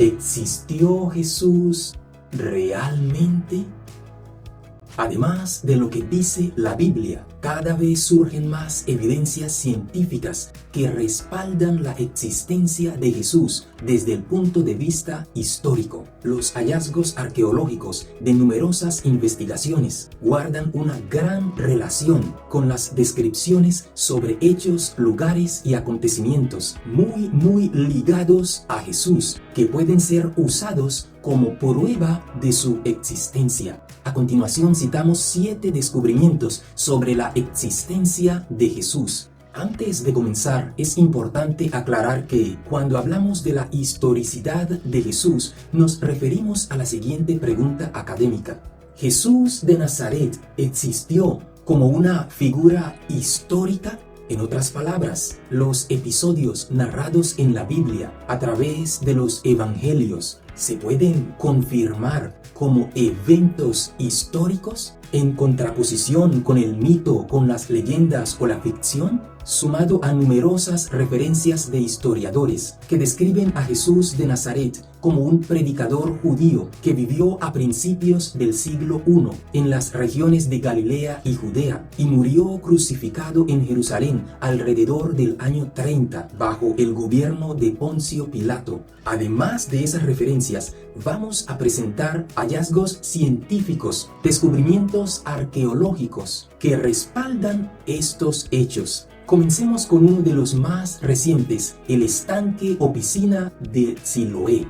¿Existió Jesús realmente? Además de lo que dice la Biblia, cada vez surgen más evidencias científicas que respaldan la existencia de Jesús desde el punto de vista histórico. Los hallazgos arqueológicos de numerosas investigaciones guardan una gran relación con las descripciones sobre hechos, lugares y acontecimientos muy ligados a Jesús, que pueden ser usados como prueba de su existencia. A continuación citamos 7 descubrimientos sobre la existencia de Jesús. Antes de comenzar, es importante aclarar que cuando hablamos de la historicidad de Jesús, nos referimos a la siguiente pregunta académica. ¿Jesús de Nazaret existió como una figura histórica? En otras palabras, los episodios narrados en la Biblia a través de los evangelios se pueden confirmar como eventos históricos en contraposición con el mito, con las leyendas o la ficción, sumado a numerosas referencias de historiadores que describen a Jesús de Nazaret como un predicador judío que vivió a principios del siglo I en las regiones de Galilea y Judea y murió crucificado en Jerusalén alrededor del año 30 bajo el gobierno de Poncio Pilato. Además de esas referencias, vamos a presentar hallazgos científicos, descubrimientos arqueológicos que respaldan estos hechos. Comencemos con uno de los más recientes, el estanque o piscina de Siloé.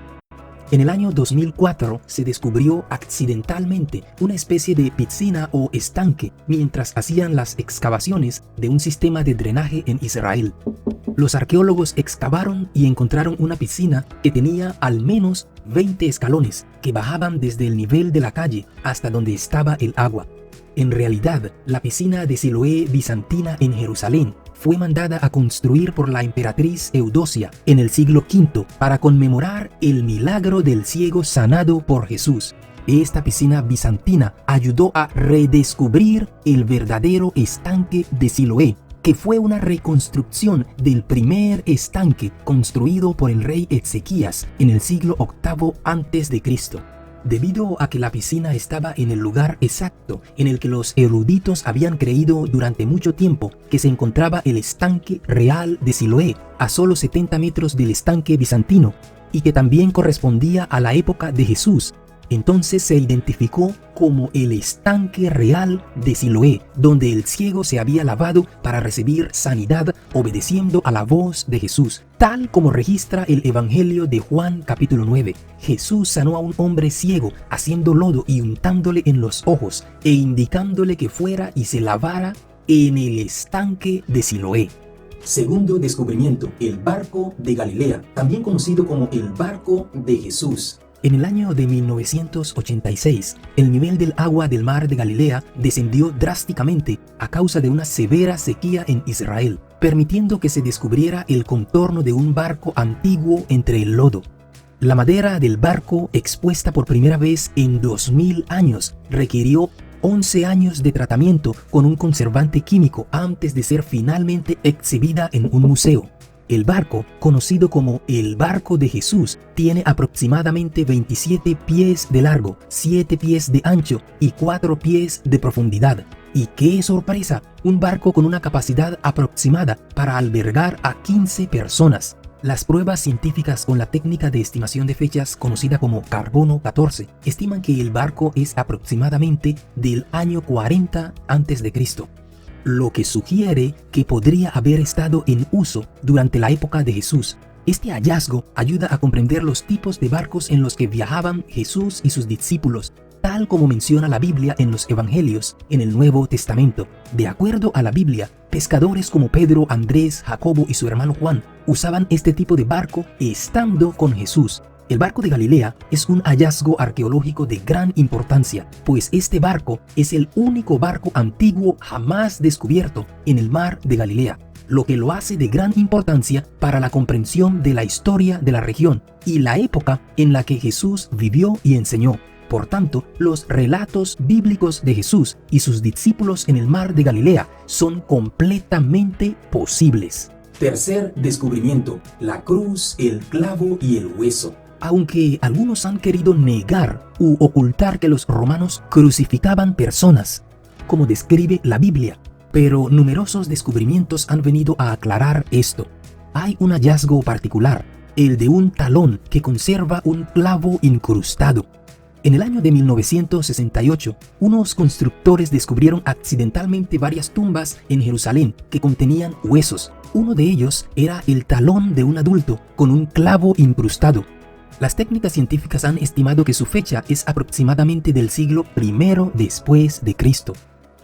En el año 2004 se descubrió accidentalmente una especie de piscina o estanque mientras hacían las excavaciones de un sistema de drenaje en Israel. Los arqueólogos excavaron y encontraron una piscina que tenía al menos 20 escalones que bajaban desde el nivel de la calle hasta donde estaba el agua. En realidad, la piscina de Siloé bizantina en Jerusalén fue mandada a construir por la emperatriz Eudocia en el siglo V para conmemorar el milagro del ciego sanado por Jesús. Esta piscina bizantina ayudó a redescubrir el verdadero estanque de Siloé, que fue una reconstrucción del primer estanque construido por el rey Ezequías en el siglo VIII a.C. Debido a que la piscina estaba en el lugar exacto en el que los eruditos habían creído durante mucho tiempo que se encontraba el estanque real de Siloé, a solo 70 metros del estanque bizantino, y que también correspondía a la época de Jesús, entonces se identificó como el estanque real de Siloé, donde el ciego se había lavado para recibir sanidad obedeciendo a la voz de Jesús, tal como registra el Evangelio de Juan capítulo 9. Jesús sanó a un hombre ciego haciendo lodo y untándole en los ojos e indicándole que fuera y se lavara en el estanque de Siloé. Segundo descubrimiento, el barco de Galilea, también conocido como el barco de Jesús. En el año de 1986, el nivel del agua del mar de Galilea descendió drásticamente a causa de una severa sequía en Israel, permitiendo que se descubriera el contorno de un barco antiguo entre el lodo. La madera del barco, expuesta por primera vez en 2000 años, requirió 11 años de tratamiento con un conservante químico antes de ser finalmente exhibida en un museo. El barco, conocido como el barco de Jesús, tiene aproximadamente 27 pies de largo, 7 pies de ancho y 4 pies de profundidad. Y ¡qué sorpresa! Un barco con una capacidad aproximada para albergar a 15 personas. Las pruebas científicas con la técnica de estimación de fechas conocida como carbono 14 estiman que el barco es aproximadamente del año 40 a.C., lo que sugiere que podría haber estado en uso durante la época de Jesús. Este hallazgo ayuda a comprender los tipos de barcos en los que viajaban Jesús y sus discípulos, tal como menciona la Biblia en los Evangelios en el Nuevo Testamento. De acuerdo a la Biblia, pescadores como Pedro, Andrés, Jacobo y su hermano Juan usaban este tipo de barco estando con Jesús. El barco de Galilea es un hallazgo arqueológico de gran importancia, pues este barco es el único barco antiguo jamás descubierto en el mar de Galilea, lo que lo hace de gran importancia para la comprensión de la historia de la región y la época en la que Jesús vivió y enseñó. Por tanto, los relatos bíblicos de Jesús y sus discípulos en el mar de Galilea son completamente posibles. Tercer descubrimiento, la cruz, el clavo y el hueso. Aunque algunos han querido negar u ocultar que los romanos crucificaban personas, como describe la Biblia, pero numerosos descubrimientos han venido a aclarar esto. Hay un hallazgo particular, el de un talón que conserva un clavo incrustado. En el año de 1968, unos constructores descubrieron accidentalmente varias tumbas en Jerusalén que contenían huesos. Uno de ellos era el talón de un adulto con un clavo incrustado. Las técnicas científicas han estimado que su fecha es aproximadamente del siglo I después de Cristo.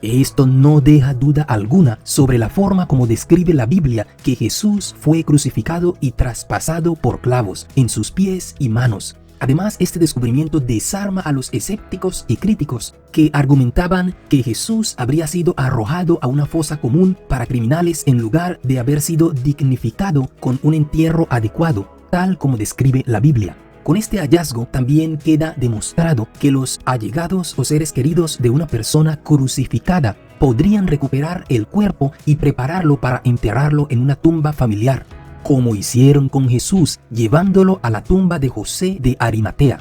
Esto no deja duda alguna sobre la forma como describe la Biblia que Jesús fue crucificado y traspasado por clavos en sus pies y manos. Además, este descubrimiento desarma a los escépticos y críticos que argumentaban que Jesús habría sido arrojado a una fosa común para criminales en lugar de haber sido dignificado con un entierro adecuado, tal como describe la Biblia. Con este hallazgo también queda demostrado que los allegados o seres queridos de una persona crucificada podrían recuperar el cuerpo y prepararlo para enterrarlo en una tumba familiar, como hicieron con Jesús llevándolo a la tumba de José de Arimatea.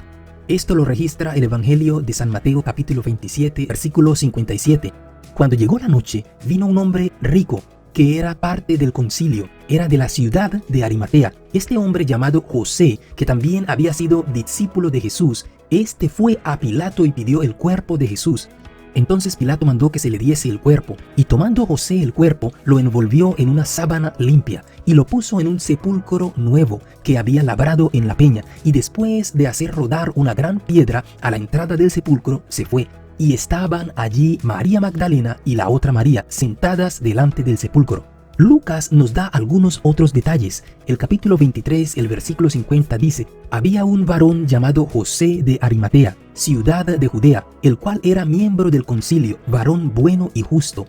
Esto lo registra el Evangelio de San Mateo capítulo 27, versículo 57. Cuando llegó la noche, vino un hombre rico que era parte del concilio, era de la ciudad de Arimatea. Este hombre llamado José, que también había sido discípulo de Jesús, este fue a Pilato y pidió el cuerpo de Jesús. Entonces Pilato mandó que se le diese el cuerpo, y tomando José el cuerpo, lo envolvió en una sábana limpia, y lo puso en un sepulcro nuevo que había labrado en la peña, y después de hacer rodar una gran piedra a la entrada del sepulcro, se fue. Y estaban allí María Magdalena y la otra María sentadas delante del sepulcro. Lucas nos da algunos otros detalles. El capítulo 23, el versículo 50 dice: había un varón llamado José de Arimatea, ciudad de Judea, el cual era miembro del concilio, varón bueno y justo.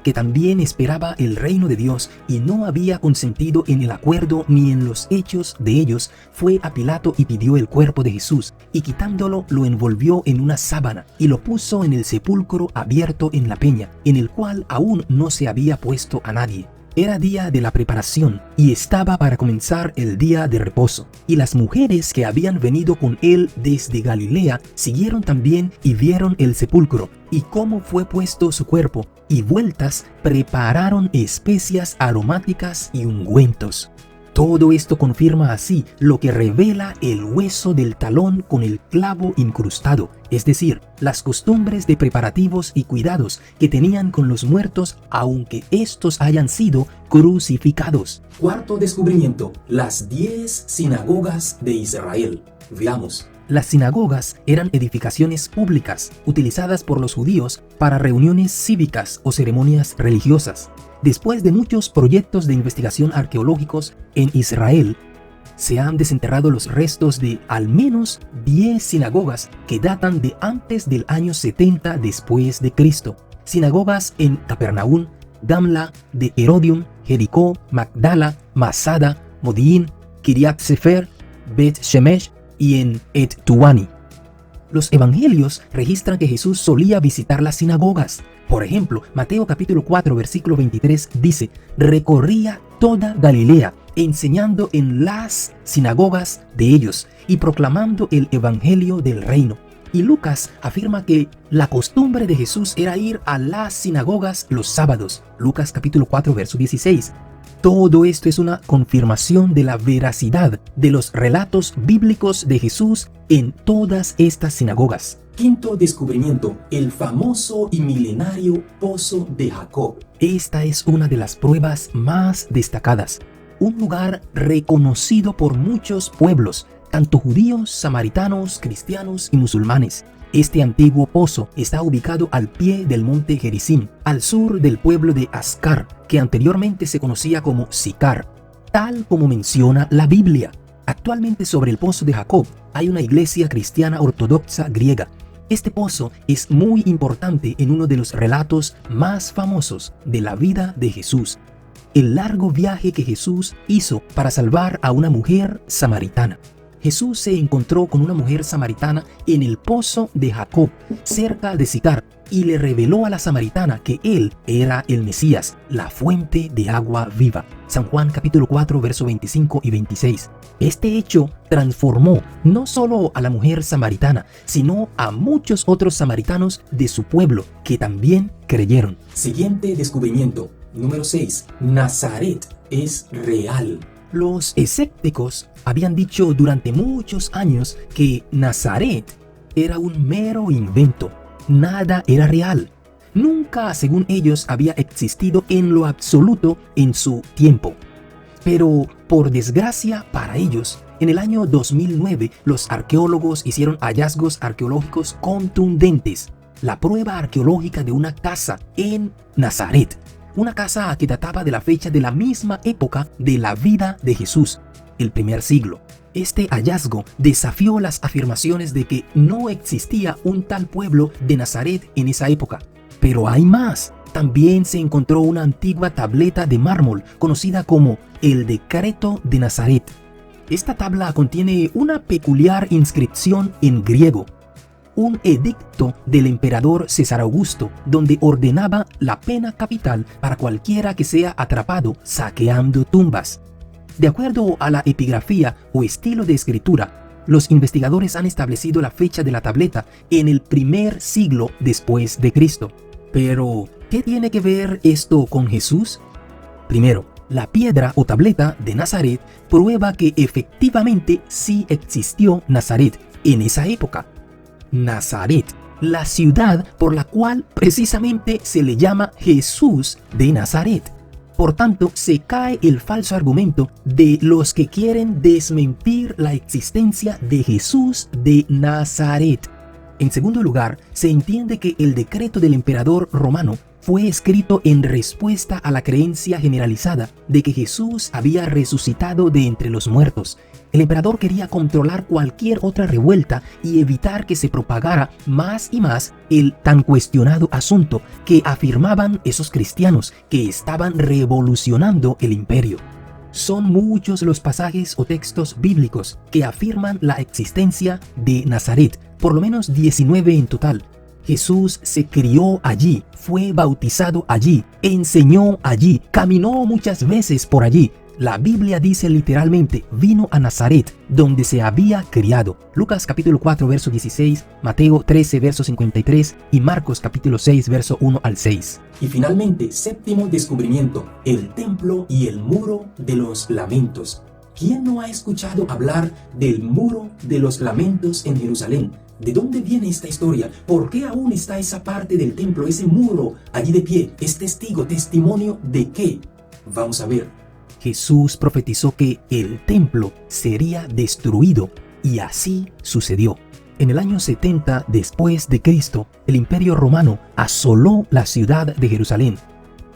Que también esperaba el reino de Dios y no había consentido en el acuerdo ni en los hechos de ellos, fue a Pilato y pidió el cuerpo de Jesús, y quitándolo lo envolvió en una sábana y lo puso en el sepulcro abierto en la peña, en el cual aún no se había puesto a nadie. Era día de la preparación y estaba para comenzar el día de reposo. Y las mujeres que habían venido con él desde Galilea siguieron también y vieron el sepulcro y cómo fue puesto su cuerpo, y vueltas prepararon especias aromáticas y ungüentos. Todo esto confirma así lo que revela el hueso del talón con el clavo incrustado, es decir, las costumbres de preparativos y cuidados que tenían con los muertos aunque estos hayan sido crucificados. Cuarto descubrimiento: las 10 sinagogas de Israel. Veamos. Las sinagogas eran edificaciones públicas utilizadas por los judíos para reuniones cívicas o ceremonias religiosas. Después de muchos proyectos de investigación arqueológicos en Israel, se han desenterrado los restos de al menos 10 sinagogas que datan de antes del año 70 después de Cristo. Sinagogas en Capernaum, Gamla, de Herodium, Jericó, Magdala, Masada, Modiín, Kiriat Sefer, Bet Shemesh y en Et Tuani. Los evangelios registran que Jesús solía visitar las sinagogas. Por ejemplo, Mateo capítulo 4, versículo 23 dice: recorría toda Galilea, enseñando en las sinagogas de ellos y proclamando el evangelio del reino. Y Lucas afirma que la costumbre de Jesús era ir a las sinagogas los sábados. Lucas capítulo 4, verso 16. Todo esto es una confirmación de la veracidad de los relatos bíblicos de Jesús en todas estas sinagogas. Quinto descubrimiento: el famoso y milenario Pozo de Jacob. Esta es una de las pruebas más destacadas. Un lugar reconocido por muchos pueblos, tanto judíos, samaritanos, cristianos y musulmanes. Este antiguo pozo está ubicado al pie del monte Gerizim, al sur del pueblo de Ascar, que anteriormente se conocía como Sicar, tal como menciona la Biblia. Actualmente sobre el Pozo de Jacob hay una iglesia cristiana ortodoxa griega. Este pozo es muy importante en uno de los relatos más famosos de la vida de Jesús: el largo viaje que Jesús hizo para salvar a una mujer samaritana. Jesús se encontró con una mujer samaritana en el Pozo de Jacob, cerca de Sicar, y le reveló a la samaritana que él era el Mesías, la fuente de agua viva. San Juan capítulo 4, verso 25 y 26. Este hecho transformó no solo a la mujer samaritana, sino a muchos otros samaritanos de su pueblo que también creyeron. Siguiente descubrimiento, número 6. Nazaret es real. Los escépticos habían dicho durante muchos años que Nazaret era un mero invento. Nada era real. Nunca, según ellos, había existido en lo absoluto en su tiempo. Pero, por desgracia para ellos, en el año 2009 los arqueólogos hicieron hallazgos arqueológicos contundentes. La prueba arqueológica de una casa en Nazaret. Una casa que databa de la fecha de la misma época de la vida de Jesús, el primer siglo. Este hallazgo desafió las afirmaciones de que no existía un tal pueblo de Nazaret en esa época. Pero hay más. También se encontró una antigua tableta de mármol conocida como el Decreto de Nazaret. Esta tabla contiene una peculiar inscripción en griego, un edicto del emperador César Augusto, donde ordenaba la pena capital para cualquiera que sea atrapado saqueando tumbas. De acuerdo a la epigrafía o estilo de escritura, los investigadores han establecido la fecha de la tableta en el primer siglo después de Cristo. Pero, ¿qué tiene que ver esto con Jesús? Primero, la piedra o tableta de Nazaret prueba que efectivamente sí existió Nazaret en esa época. Nazaret, la ciudad por la cual precisamente se le llama Jesús de Nazaret. Por tanto, se cae el falso argumento de los que quieren desmentir la existencia de Jesús de Nazaret. En segundo lugar, se entiende que el decreto del emperador romano fue escrito en respuesta a la creencia generalizada de que Jesús había resucitado de entre los muertos. El emperador quería controlar cualquier otra revuelta y evitar que se propagara más y más el tan cuestionado asunto que afirmaban esos cristianos que estaban revolucionando el imperio. Son muchos los pasajes o textos bíblicos que afirman la existencia de Nazaret, por lo menos 19 en total. Jesús se crió allí, fue bautizado allí, enseñó allí, caminó muchas veces por allí. La Biblia dice literalmente, vino a Nazaret, donde se había criado. Lucas capítulo 4, verso 16, Mateo 13, verso 53 y Marcos capítulo 6, verso 1 al 6. Y finalmente, séptimo descubrimiento, el templo y el muro de los lamentos. ¿Quién no ha escuchado hablar del muro de los lamentos en Jerusalén? ¿De dónde viene esta historia? ¿Por qué aún está esa parte del templo, ese muro allí de pie? ¿Es testimonio de qué? Vamos a ver. Jesús profetizó que el templo sería destruido y así sucedió. En el año 70 después de Cristo, el Imperio Romano asoló la ciudad de Jerusalén.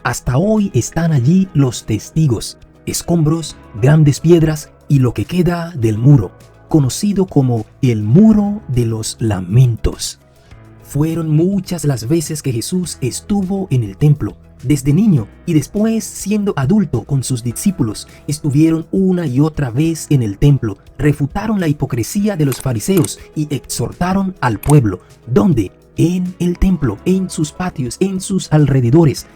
Hasta hoy están allí los testigos, escombros, grandes piedras y lo que queda del muro, conocido como el Muro de los Lamentos. Fueron muchas las veces que Jesús estuvo en el templo. Desde niño y después siendo adulto con sus discípulos, estuvieron una y otra vez en el templo, refutaron la hipocresía de los fariseos y exhortaron al pueblo. ¿Dónde? En el templo, en sus patios, en sus alrededores.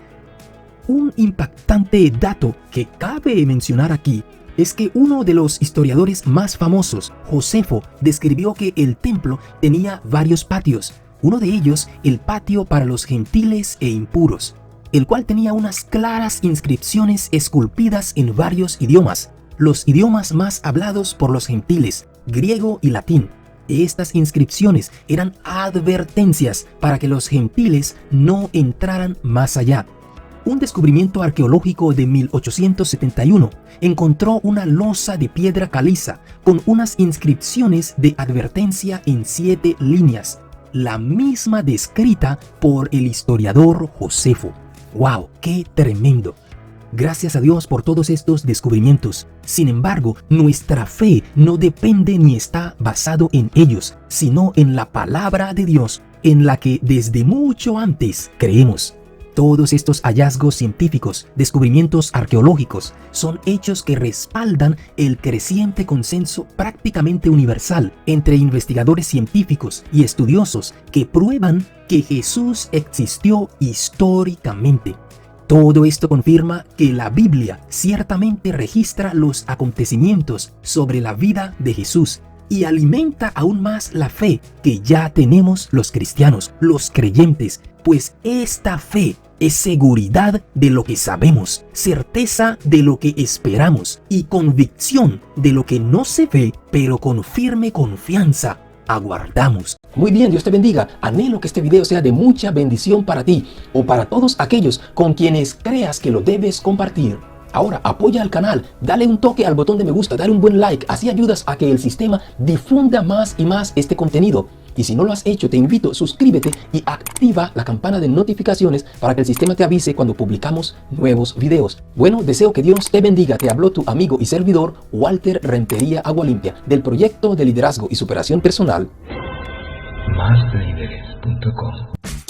Un impactante dato que cabe mencionar aquí es que uno de los historiadores más famosos, Josefo, describió que el templo tenía varios patios. Uno de ellos, el patio para los gentiles e impuros, el cual tenía unas claras inscripciones esculpidas en varios idiomas, los idiomas más hablados por los gentiles, griego y latín. Estas inscripciones eran advertencias para que los gentiles no entraran más allá. Un descubrimiento arqueológico de 1871 encontró una losa de piedra caliza con unas inscripciones de advertencia en 7 líneas, la misma descrita por el historiador Josefo. ¡Wow! ¡Qué tremendo! Gracias a Dios por todos estos descubrimientos. Sin embargo, nuestra fe no depende ni está basado en ellos, sino en la palabra de Dios, en la que desde mucho antes creemos. Todos estos hallazgos científicos, descubrimientos arqueológicos, son hechos que respaldan el creciente consenso prácticamente universal entre investigadores científicos y estudiosos que prueban que Jesús existió históricamente. Todo esto confirma que la Biblia ciertamente registra los acontecimientos sobre la vida de Jesús y alimenta aún más la fe que ya tenemos los cristianos, los creyentes, pues esta fe es seguridad de lo que sabemos, certeza de lo que esperamos y convicción de lo que no se ve, pero con firme confianza aguardamos. Muy bien, Dios te bendiga. Anhelo que este video sea de mucha bendición para ti o para todos aquellos con quienes creas que lo debes compartir. Ahora, apoya al canal, dale un toque al botón de me gusta, dale un buen like, así ayudas a que el sistema difunda más y más este contenido. Y si no lo has hecho, te invito, suscríbete y activa la campana de notificaciones para que el sistema te avise cuando publicamos nuevos videos. Bueno, deseo que Dios te bendiga. Te habló tu amigo y servidor Walter Rentería Agualimpia del proyecto de liderazgo y superación personal MásLíderes.com.